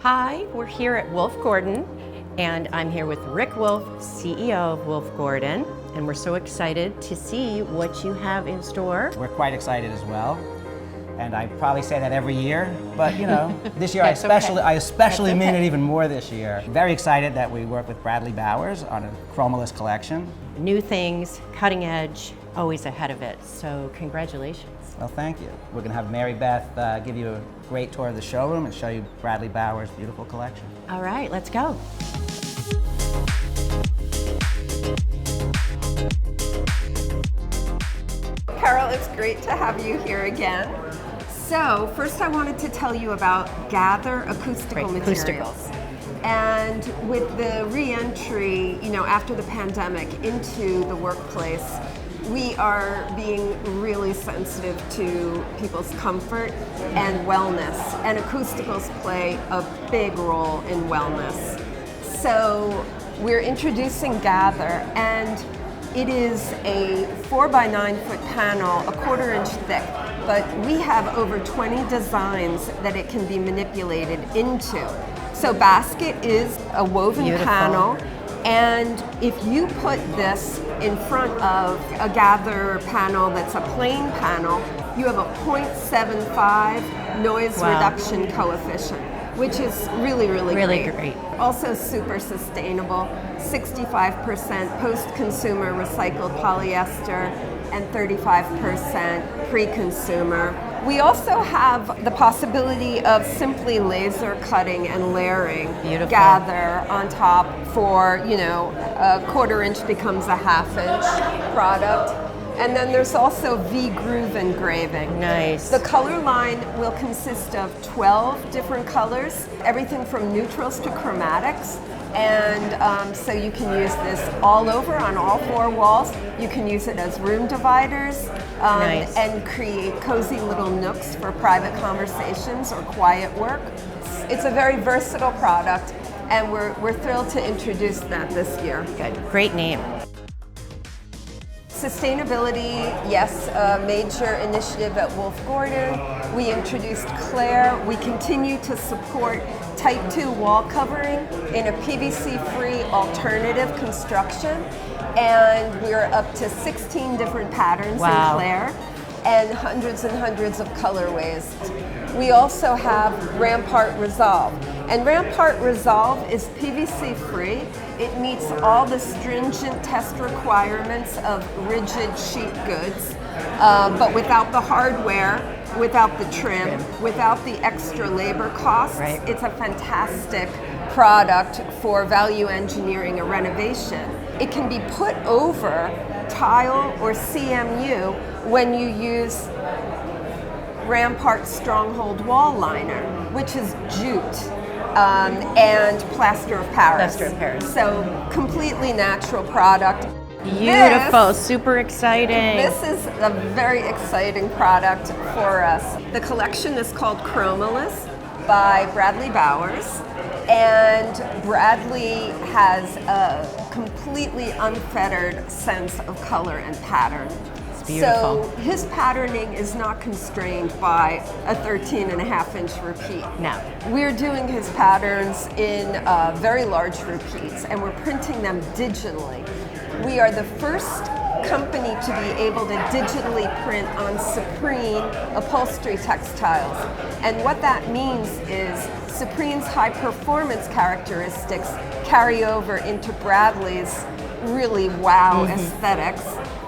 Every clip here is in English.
Hi, we're here at Wolf Gordon, and I'm here with Rick Wolf, CEO of Wolf Gordon, and we're so excited to see what you have in store. We're quite excited as well, and I probably say that every year, but you know, this year I especially mean it even more this year. Very excited that we work with Bradley Bowers on a chromaless collection. New things, cutting edge, always ahead of it, so congratulations. Well, thank you. We're going to have Mary Beth give you a great tour of the showroom and show you Bradley Bowers' beautiful collection. All right, let's go. Carol, it's great to have you here again. So, first I wanted to tell you about Gather acoustical materials. And with the re-entry, after the pandemic into the workplace, we are being really sensitive to people's comfort and wellness, and acousticals play a big role in wellness. So we're introducing Gather, and it is a 4x9 foot panel, a 1/4 inch thick, but we have over 20 designs that it can be manipulated into. So basket is a woven panel, and if you put this in front of a Gather panel that's a plain panel, you have a 0.75 noise reduction coefficient, which is really great. Also super sustainable, 65% post-consumer recycled polyester and 35% pre-consumer. We also have the possibility of simply laser cutting and layering Gather on top for, a 1/4 inch becomes a 1/2 inch product. And then there's also V-groove engraving. Nice. The color line will consist of 12 different colors, everything from neutrals to chromatics. And so you can use this all over on all 4 walls. You can use it as room dividers and create cozy little nooks for private conversations or quiet work. It's a very versatile product, and we're thrilled to introduce that this year. Good, great name. Sustainability, yes, a major initiative at Wolf Gordon. We introduced Claire. We continue to support Type 2 wall covering in a PVC-free alternative construction. And we're up to 16 different patterns in Claire and hundreds of colorways. We also have Rampart Resolve. And Rampart Resolve is PVC-free. It meets all the stringent test requirements of rigid sheet goods, but without the hardware, without the trim, without the extra labor costs. It's a fantastic product for value engineering a renovation. It can be put over tile or CMU when you use Rampart Stronghold Wall Liner, which is jute. And plaster of Paris. So completely natural product. Beautiful, super exciting. This is a very exciting product for us. The collection is called Chromaless by Bradley Bowers. And Bradley has a completely unfettered sense of color and pattern. Beautiful. So his patterning is not constrained by a 13.5 inch repeat. No. We're doing his patterns in very large repeats, and we're printing them digitally. We are the first company to be able to digitally print on Supreme upholstery textiles. And what that means is Supreme's high performance characteristics carry over into Bradley's really wow aesthetics.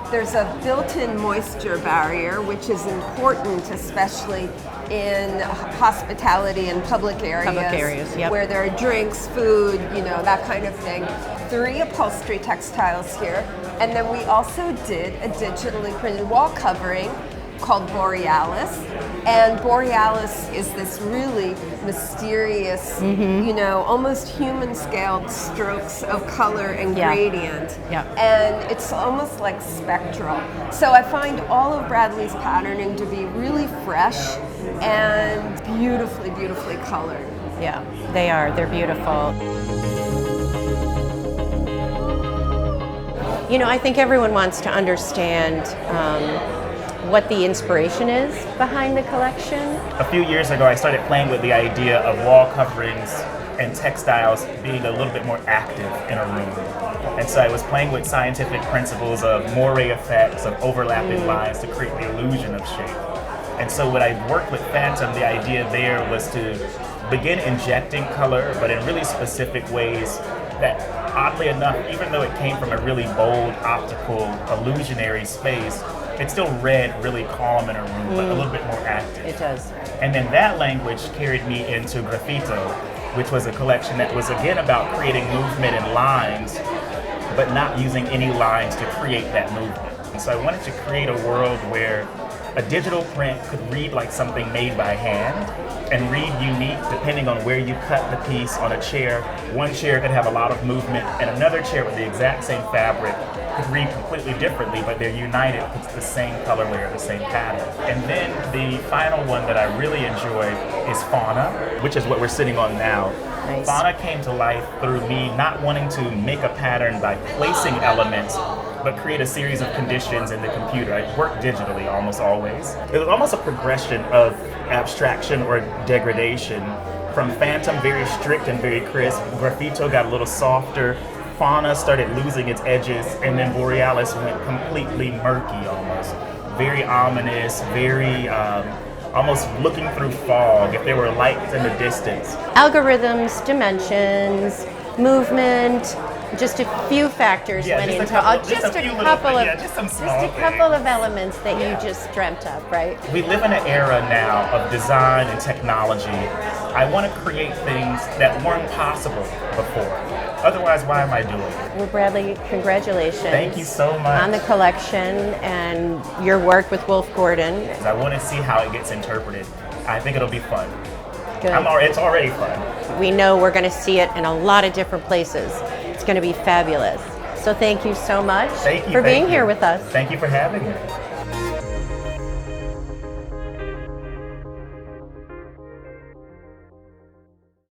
There's a built-in moisture barrier, which is important, especially in hospitality and public areas where there are drinks, food, that kind of thing. 3 upholstery textiles here. And then we also did a digitally printed wall covering called Borealis. And Borealis is this really mysterious, almost human-scaled strokes of color and gradient. And it's almost like spectral. So I find all of Bradley's patterning to be really fresh and beautifully colored. Yeah, they are. They're beautiful. I think everyone wants to understand what the inspiration is behind the collection? A few years ago, I started playing with the idea of wall coverings and textiles being a little bit more active in a room. And so I was playing with scientific principles of moire effects, of overlapping lines to create the illusion of shape. And so when I worked with Phantom, the idea there was to begin injecting color, but in really specific ways that, oddly enough, even though it came from a really bold, optical, illusionary space, it still read really calm in a room, but a little bit more active. It does. And then that language carried me into Graffito, which was a collection that was again about creating movement and lines, but not using any lines to create that movement. And so I wanted to create a world where a digital print could read like something made by hand and read unique depending on where you cut the piece on a chair. One chair could have a lot of movement and another chair with the exact same fabric could read completely differently, but they're united because it's the same colorway or the same pattern. And then the final one that I really enjoy is Fauna, which is what we're sitting on now. Nice. Fauna came to life through me not wanting to make a pattern by placing elements, but create a series of conditions in the computer. I work digitally almost always. It was almost a progression of abstraction or degradation. From Phantom, very strict and very crisp. Graffito got a little softer. Fauna started losing its edges, and then Borealis went completely murky almost. Very ominous, very almost looking through fog, if there were lights in the distance. Algorithms, dimensions, movement, just a few factors Yeah, went just a into couple- all, just a just a few little couple things, of, yeah, just some just small a couple things. of elements that you just dreamt up, right? We live in an era now of design and technology. I want to create things that weren't possible before. Otherwise, why am I doing it? Well, Bradley, congratulations. Thank you so much. On the collection and your work with Wolf Gordon. I want to see how it gets interpreted. I think it'll be fun. Good. It's already fun. We know we're going to see it in a lot of different places. It's going to be fabulous. So thank you so much Thank you for being thank here you. with us. Thank you for having me.